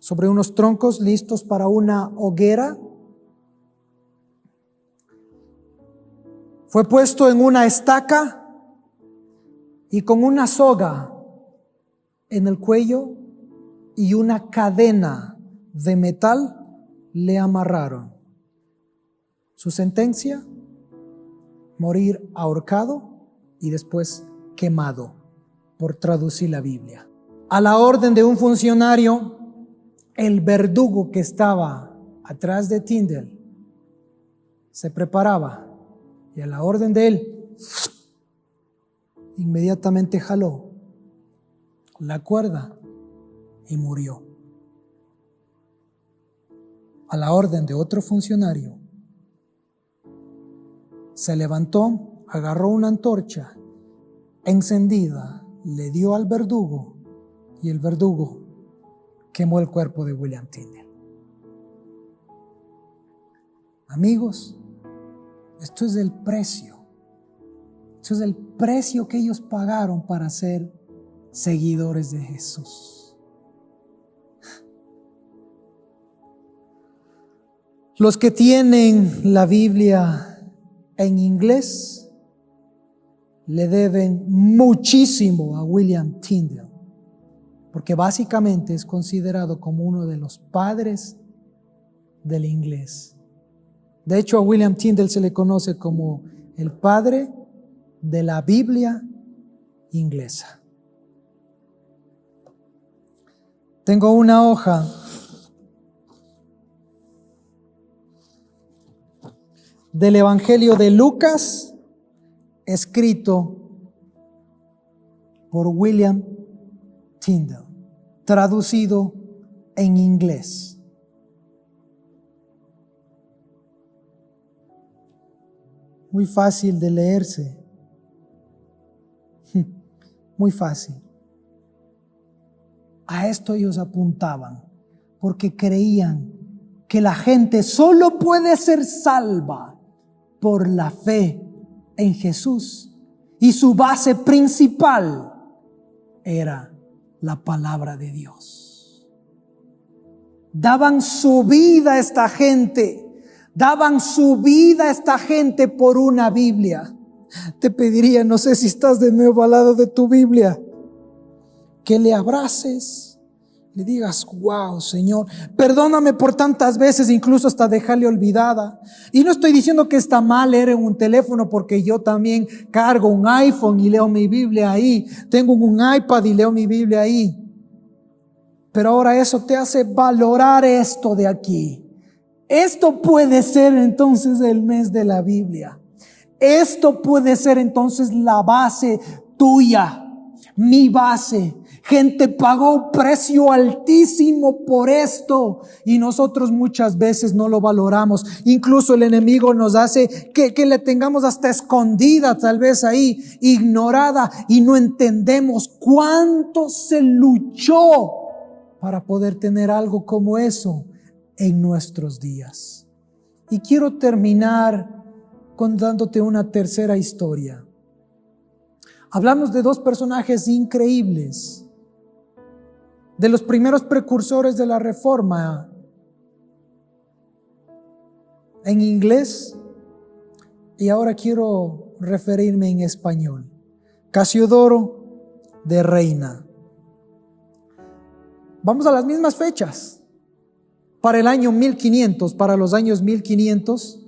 sobre unos troncos listos para una hoguera. Fue puesto en una estaca y con una soga en el cuello y una cadena de metal le amarraron. Su sentencia: morir ahorcado y después quemado, por traducir la Biblia. A la orden de un funcionario, el verdugo que estaba atrás de Tyndale se preparaba y a la orden de él inmediatamente jaló la cuerda y murió. A la orden de otro funcionario, se levantó, agarró una antorcha encendida, le dio al verdugo y el verdugo quemó el cuerpo de William Tyndale. Amigos, esto es el precio. Esto es el precio que ellos pagaron para ser seguidores de Jesús. Los que tienen la Biblia en inglés le deben muchísimo a William Tyndale, porque básicamente es considerado como uno de los padres del inglés. De hecho, a William Tyndale se le conoce como el padre de la Biblia inglesa. Tengo una hoja del Evangelio de Lucas, escrito por William Tyndale, traducido en inglés. Muy fácil de leerse. Muy fácil. A esto ellos apuntaban, porque creían que la gente solo puede ser salva por la fe en Jesús, y su base principal era la palabra de Dios. Daban su vida a esta gente. Daban su vida a esta gente por una Biblia. Te pediría, no sé si estás de nuevo al lado de tu Biblia, que le abraces, le digas: wow, Señor, perdóname por tantas veces, incluso hasta dejarle olvidada. Y no estoy diciendo que está mal leer en un teléfono, porque yo también cargo un iPhone y leo mi Biblia ahí. Tengo un iPad y leo mi Biblia ahí. Pero ahora eso te hace valorar esto de aquí. Esto puede ser entonces el mes de la Biblia. Esto puede ser entonces la base tuya, mi base. Gente pagó un precio altísimo por esto y nosotros muchas veces no lo valoramos. Incluso el enemigo nos hace que le tengamos hasta escondida, tal vez ahí, ignorada, y no entendemos cuánto se luchó para poder tener algo como eso en nuestros días. Y quiero terminar contándote una tercera historia. Hablamos de dos personajes increíbles, de los primeros precursores de la Reforma en inglés, y ahora quiero referirme en español. Casiodoro de Reina. Vamos a las mismas fechas. Para el año 1500, para los años 1500,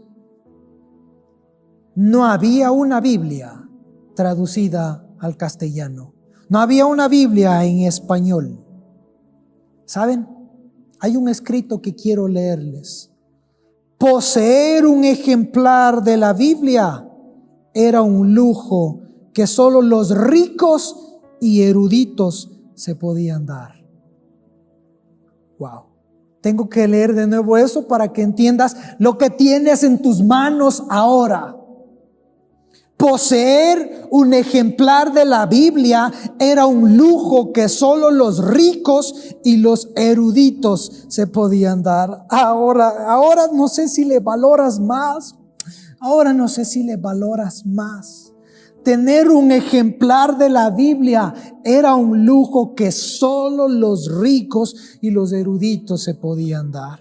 no había una Biblia traducida al castellano. No había una Biblia en español. ¿Saben? Hay un escrito que quiero leerles. Poseer un ejemplar de la Biblia era un lujo que solo los ricos y eruditos se podían dar. Wow. Tengo que leer de nuevo eso para que entiendas lo que tienes en tus manos ahora. Poseer un ejemplar de la Biblia era un lujo que solo los ricos y los eruditos se podían dar. Ahora no sé si le valoras más. Ahora no sé si le valoras más. tener un ejemplar de la Biblia era un lujo que solo los ricos y los eruditos se podían dar.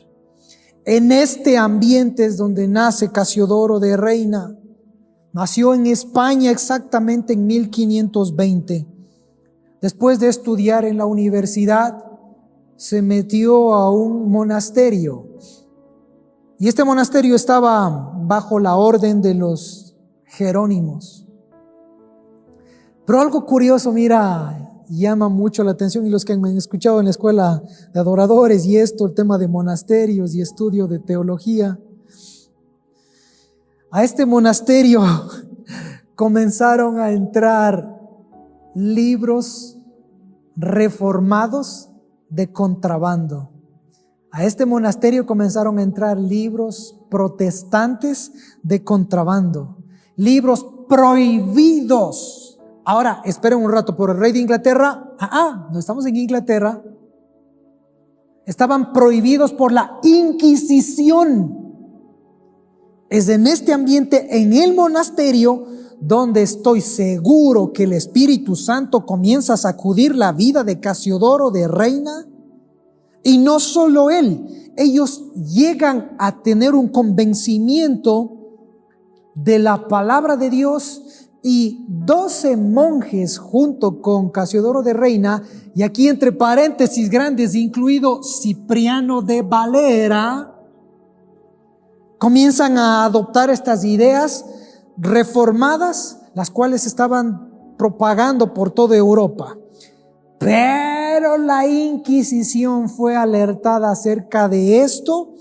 En este ambiente es donde nace Casiodoro de Reina. Nació en España exactamente en 1520. Después de estudiar en la universidad, se metió a un monasterio. Y este monasterio estaba bajo la orden de los Jerónimos. Pero algo curioso, mira, llama mucho la atención, y los que me han escuchado en la escuela de adoradores y esto, el tema de monasterios y estudio de teología. A este monasterio comenzaron a entrar libros reformados de contrabando. A este monasterio comenzaron a entrar libros protestantes de contrabando, libros prohibidos. Ahora, esperen un rato, por el rey de Inglaterra, no estamos en Inglaterra, estaban prohibidos por la Inquisición. Es en este ambiente, en el monasterio, donde estoy seguro que el Espíritu Santo comienza a sacudir la vida de Casiodoro de Reina. Y no solo él, ellos llegan a tener un convencimiento de la palabra de Dios, y 12 monjes junto con Casiodoro de Reina, y aquí entre paréntesis grandes incluido Cipriano de Valera, comienzan a adoptar estas ideas reformadas, las cuales estaban propagando por toda Europa. Pero la Inquisición fue alertada acerca de esto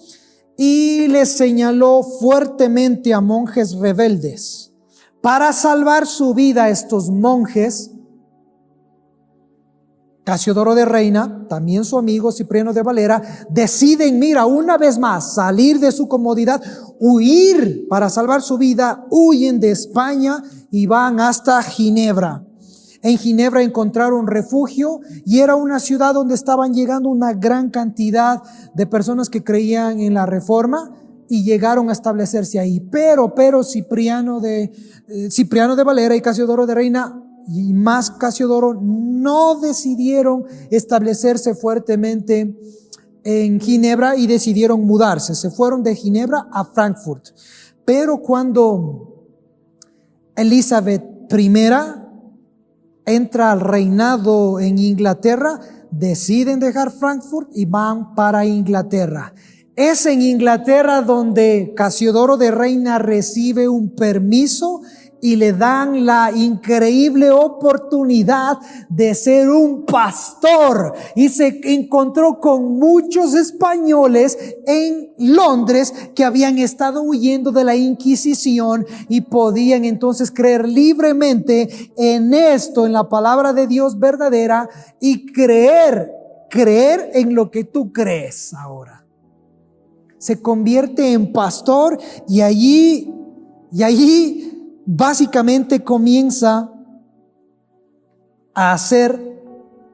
y les señaló fuertemente a monjes rebeldes. Para salvar su vida, estos monjes, Casiodoro de Reina, también su amigo Cipriano de Valera, deciden, mira, una vez más, salir de su comodidad, huir para salvar su vida, huyen de España y van hasta Ginebra. En Ginebra encontraron refugio, y era una ciudad donde estaban llegando una gran cantidad de personas que creían en la Reforma y llegaron a establecerse ahí. Pero Cipriano de Valera y Casiodoro de Reina, y más Casiodoro, no decidieron establecerse fuertemente en Ginebra y decidieron mudarse. Se fueron de Ginebra a Frankfurt. Pero cuando Elizabeth I entra al reinado en Inglaterra, deciden dejar Frankfurt y van para Inglaterra. Es en Inglaterra donde Casiodoro de Reina recibe un permiso y le dan la increíble oportunidad de ser un pastor, y se encontró con muchos españoles en Londres que habían estado huyendo de la Inquisición y podían entonces creer libremente en esto, en la palabra de Dios verdadera, y creer en lo que tú crees ahora. Se convierte en pastor, y allí básicamente comienza a hacer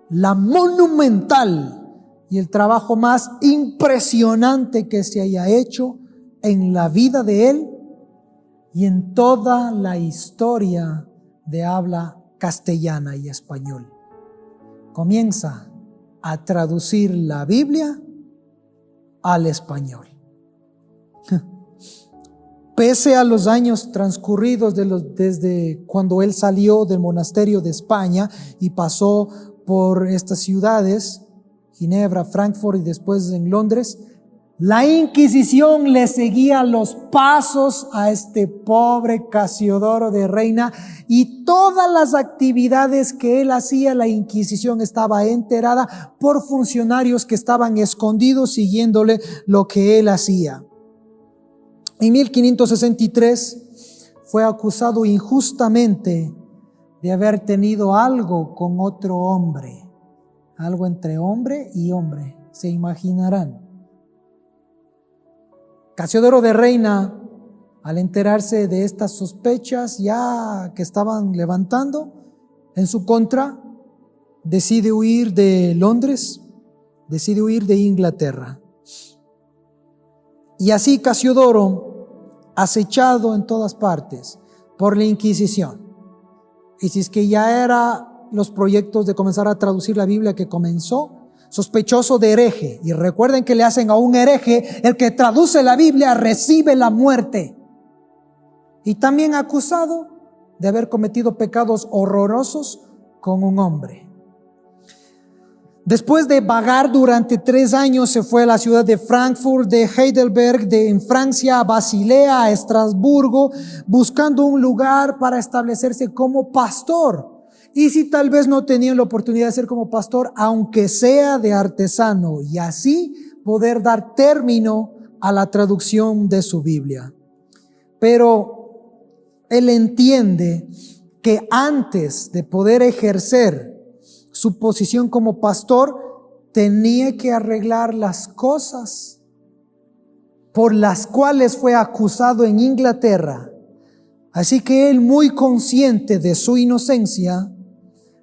la monumental y el trabajo más impresionante que se haya hecho en la vida de él y en toda la historia de habla castellana y español. Comienza a traducir la Biblia al español. Pese a los años transcurridos desde cuando él salió del monasterio de España y pasó por estas ciudades, Ginebra, Frankfurt y después en Londres, la Inquisición le seguía los pasos a este pobre Casiodoro de Reina, y todas las actividades que él hacía, la Inquisición estaba enterada por funcionarios que estaban escondidos siguiéndole lo que él hacía. En 1563 fue acusado injustamente de haber tenido algo con otro hombre, algo entre hombre y hombre, se imaginarán. Casiodoro de Reina, al enterarse de estas sospechas ya que estaban levantando en su contra, decide huir de Londres, decide huir de Inglaterra. Y así Casiodoro, acechado en todas partes por la Inquisición, Y si es que ya era los proyectos de comenzar a traducir la Biblia que comenzó, sospechoso de hereje. Y recuerden que le hacen a un hereje, el que traduce la Biblia recibe la muerte. Y también acusado de haber cometido pecados horrorosos con un hombre. Después de vagar durante 3 años, se fue a la ciudad de Frankfurt, de Heidelberg, en Francia, a Basilea, a Estrasburgo, buscando un lugar para establecerse como pastor. Y si tal vez no tenían la oportunidad de ser como pastor, aunque sea de artesano, y así poder dar término a la traducción de su Biblia. Pero él entiende que antes de poder ejercer su posición como pastor, tenía que arreglar las cosas por las cuales fue acusado en Inglaterra. Así que él, muy consciente de su inocencia,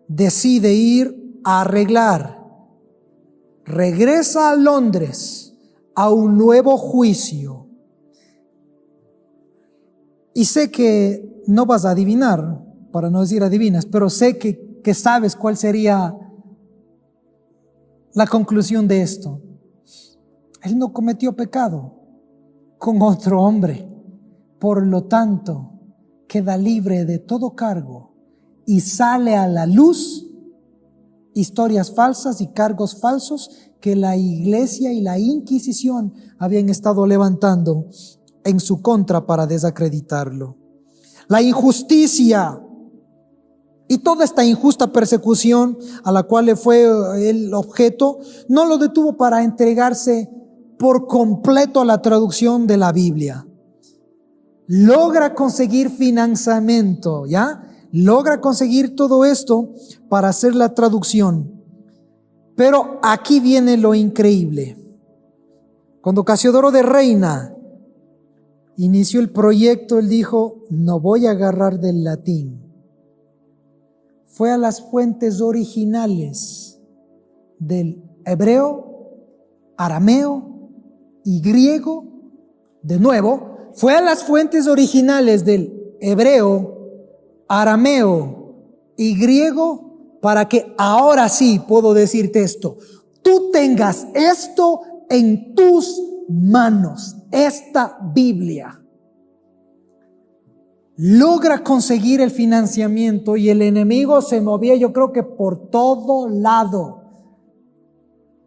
decide ir a arreglar. Regresa a Londres a un nuevo juicio. Y sé que no vas a adivinar, para no decir adivinas, pero sé que sabes cuál sería la conclusión de esto. Él no cometió pecado con otro hombre, por lo tanto queda libre de todo cargo y sale a la luz historias falsas y cargos falsos que la iglesia y la Inquisición habían estado levantando en su contra para desacreditarlo. La injusticia y toda esta injusta persecución a la cual le fue el objeto no lo detuvo para entregarse por completo a la traducción de la Biblia. Logra conseguir financiamiento, ¿ya? Logra conseguir todo esto para hacer la traducción. Pero aquí viene lo increíble. Cuando Casiodoro de Reina inició el proyecto, él dijo: no voy a agarrar del latín. Fue a las fuentes originales del hebreo, arameo y griego. De nuevo, fue a las fuentes originales del hebreo, arameo y griego para que ahora sí puedo decirte esto. Tú tengas esto en tus manos, esta Biblia. Logra conseguir el financiamiento y el enemigo se movía, yo creo que por todo lado,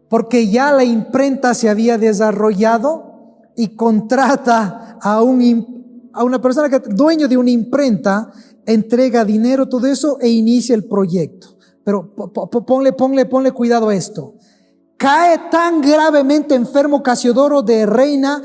porque ya la imprenta se había desarrollado y contrata a una persona que dueño de una imprenta, entrega dinero, todo eso, e inicia el proyecto. Pero ponle cuidado a esto. Cae tan gravemente enfermo Casiodoro de Reina,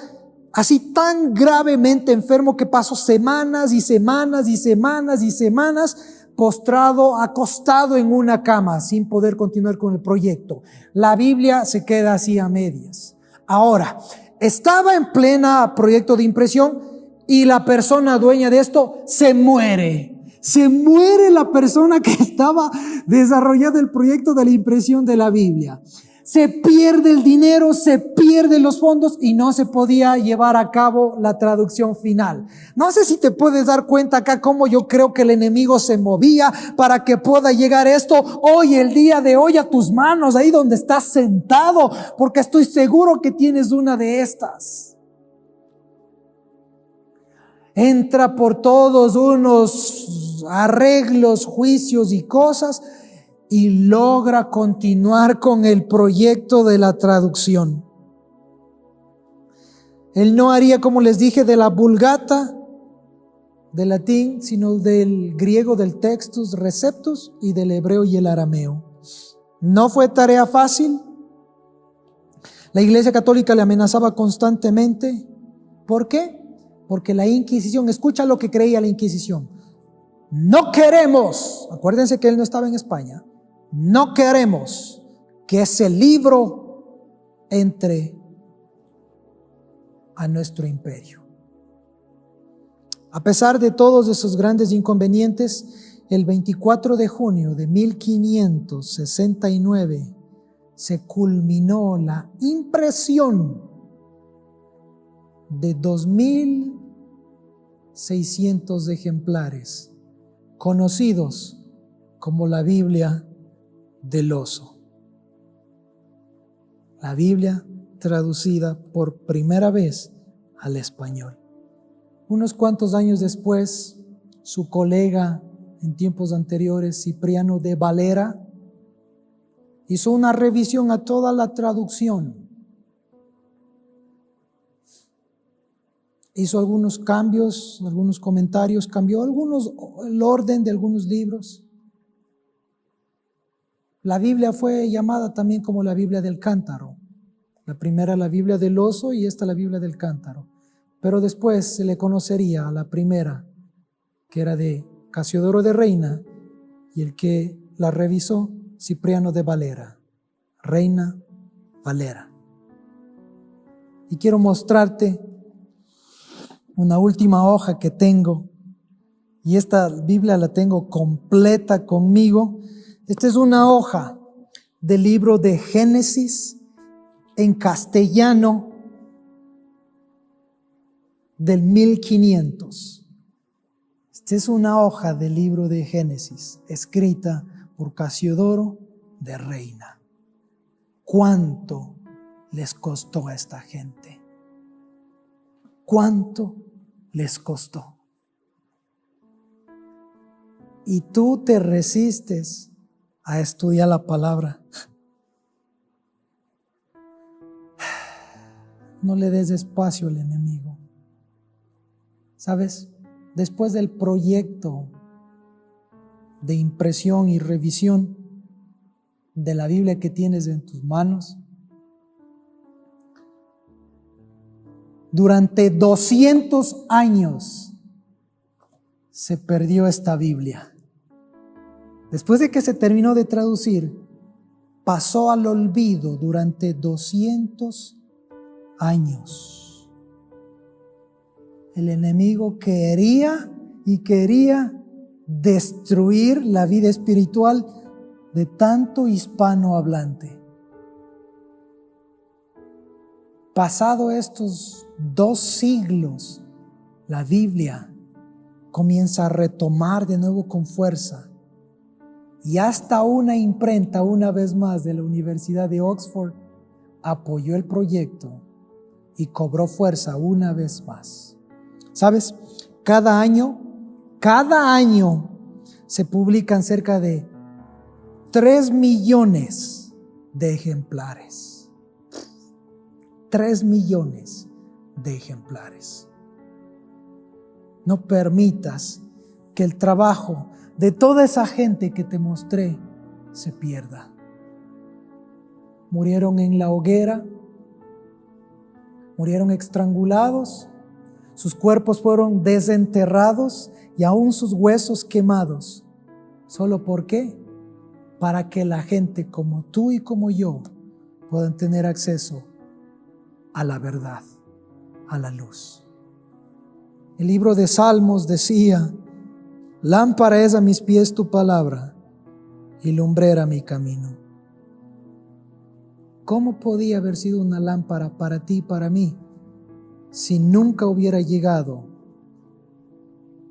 así tan gravemente enfermo, que pasó semanas y semanas y semanas y semanas postrado, acostado en una cama, sin poder continuar con el proyecto. La Biblia se queda así a medias. Ahora, estaba en plena proyecto de impresión y la persona dueña de esto se muere. Se muere la persona que estaba desarrollando el proyecto de la impresión de la Biblia. Se pierde el dinero, se pierden los fondos y no se podía llevar a cabo la traducción final. No sé si te puedes dar cuenta acá cómo yo creo que el enemigo se movía para que pueda llegar esto hoy, el día de hoy, a tus manos, ahí donde estás sentado, porque estoy seguro que tienes una de estas. Entra por todos unos arreglos, juicios y cosas, y logra continuar con el proyecto de la traducción. Él no haría, como les dije, de la Vulgata, del latín, sino del griego, del Textus Receptus, y del hebreo y el arameo. No fue tarea fácil. La Iglesia Católica le amenazaba constantemente. ¿Por qué? Porque la Inquisición, escucha lo que creía la Inquisición: no queremos, acuérdense que él no estaba en España, no queremos que ese libro entre a nuestro imperio. A pesar de todos esos grandes inconvenientes, el 24 de junio de 1569 se culminó la impresión de 2.600 ejemplares conocidos como la Biblia del oso. La Biblia traducida por primera vez al español. Unos cuantos años después, su colega en tiempos anteriores, Cipriano de Valera, hizo una revisión a toda la traducción. Hizo algunos cambios, algunos comentarios, cambió el orden de algunos libros. La Biblia fue llamada también como la Biblia del cántaro. La primera la Biblia del oso y esta la Biblia del cántaro. Pero después se le conocería a la primera, que era de Casiodoro de Reina, y el que la revisó, Cipriano de Valera. Reina Valera. Y quiero mostrarte una última hoja que tengo, y esta Biblia la tengo completa conmigo. Esta es una hoja del libro de Génesis en castellano del 1500. Esta es una hoja del libro de Génesis escrita por Casiodoro de Reina. ¿Cuánto les costó a esta gente? ¿Cuánto les costó? Y tú te resistes a estudiar la palabra. No le des espacio al enemigo. ¿Sabes? Después del proyecto de impresión y revisión de la Biblia que tienes en tus manos, durante 200 años se perdió esta Biblia. Después de que se terminó de traducir, pasó al olvido durante 200 años. El enemigo quería destruir la vida espiritual de tanto hispanohablante. Pasado estos 2 siglos, la Biblia comienza a retomar de nuevo con fuerza. Y hasta una imprenta, una vez más, de la Universidad de Oxford, apoyó el proyecto y cobró fuerza una vez más. ¿Sabes? Cada año se publican cerca de 3 millones de ejemplares. 3 millones de ejemplares. No permitas que el trabajo de toda esa gente que te mostré se pierda. Murieron en la hoguera, murieron estrangulados, sus cuerpos fueron desenterrados y aún sus huesos quemados. ¿Solo por qué? Para que la gente como tú y como yo puedan tener acceso a la verdad, a la luz. El libro de Salmos decía: lámpara es a mis pies tu palabra y lumbrera mi camino. ¿Cómo podía haber sido una lámpara para ti y para mí si nunca hubiera llegado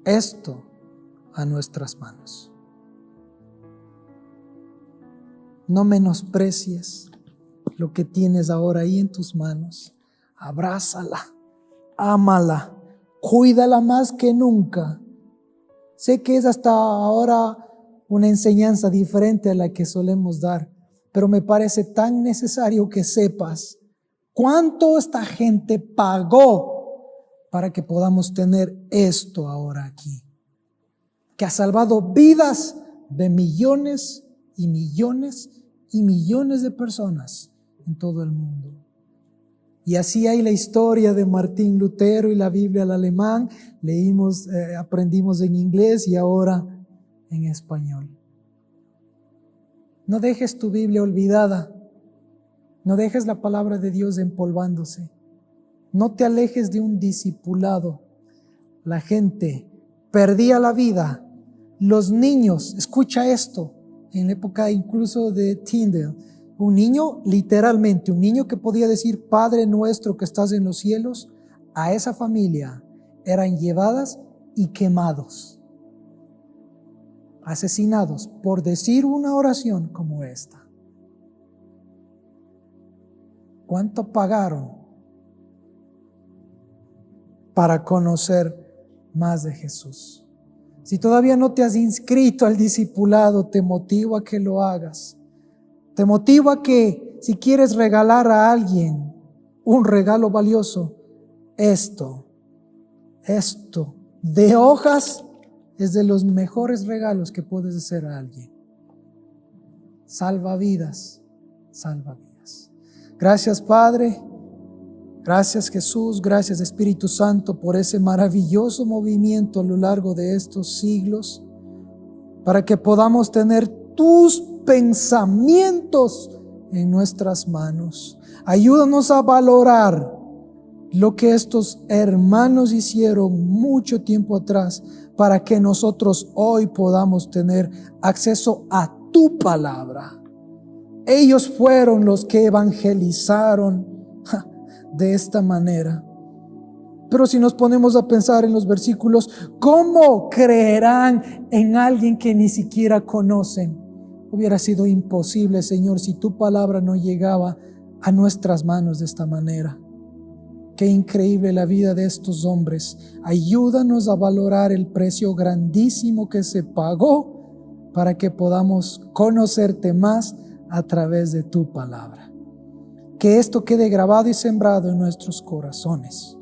esto a nuestras manos? No menosprecies lo que tienes ahora ahí en tus manos. Abrázala, ámala, cuídala más que nunca. Sé que es hasta ahora una enseñanza diferente a la que solemos dar, pero me parece tan necesario que sepas cuánto esta gente pagó para que podamos tener esto ahora aquí, que ha salvado vidas de millones y millones y millones de personas en todo el mundo. Y así hay la historia de Martín Lutero y la Biblia al alemán. Leímos, aprendimos en inglés y ahora en español. No dejes tu Biblia olvidada. No dejes la palabra de Dios empolvándose. No te alejes de un discipulado. La gente perdía la vida. Los niños, escucha esto, en la época incluso de Tyndale, un niño, literalmente, un niño que podía decir Padre nuestro que estás en los cielos, a esa familia eran llevadas y quemados. asesinados por decir una oración como esta. ¿Cuánto pagaron para conocer más de Jesús? Si todavía no te has inscrito al discipulado, te motivo a que lo hagas. Te motivo a que, si quieres regalar a alguien un regalo valioso, esto de hojas es de los mejores regalos que puedes hacer a alguien. Salva vidas, salva vidas. Gracias, Padre. Gracias, Jesús. Gracias, Espíritu Santo, por ese maravilloso movimiento a lo largo de estos siglos, para que podamos tener tus pensamientos en nuestras manos. Ayúdanos a valorar lo que estos hermanos hicieron mucho tiempo atrás, para que nosotros hoy podamos tener acceso a tu palabra. Ellos fueron los que evangelizaron de esta manera. Pero si nos ponemos a pensar en los versículos, ¿cómo creerán en alguien que ni siquiera conocen? Hubiera sido imposible, Señor, si tu palabra no llegaba a nuestras manos de esta manera. Qué increíble la vida de estos hombres. Ayúdanos a valorar el precio grandísimo que se pagó para que podamos conocerte más a través de tu palabra. Que esto quede grabado y sembrado en nuestros corazones.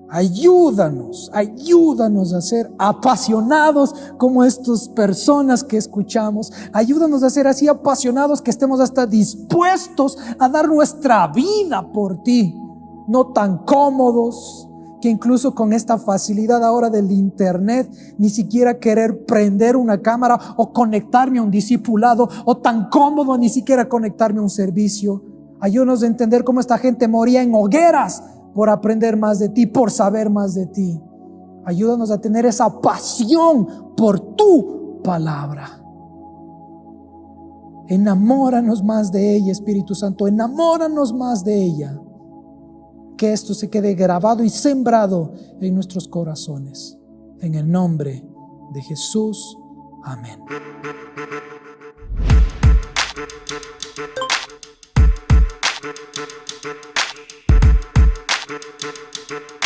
Ayúdanos a ser apasionados como estas personas que escuchamos. Ayúdanos a ser así apasionados que estemos hasta dispuestos a dar nuestra vida por ti. No tan cómodos que incluso con esta facilidad ahora del internet, ni siquiera querer prender una cámara o conectarme a un discipulado, o tan cómodo ni siquiera conectarme a un servicio. Ayúdanos a entender cómo esta gente moría en hogueras por aprender más de ti, por saber más de ti. Ayúdanos a tener esa pasión por tu palabra. Enamóranos más de ella, Espíritu Santo. Enamóranos más de ella. Que esto se quede grabado y sembrado en nuestros corazones. En el nombre de Jesús. Amén. Thank you.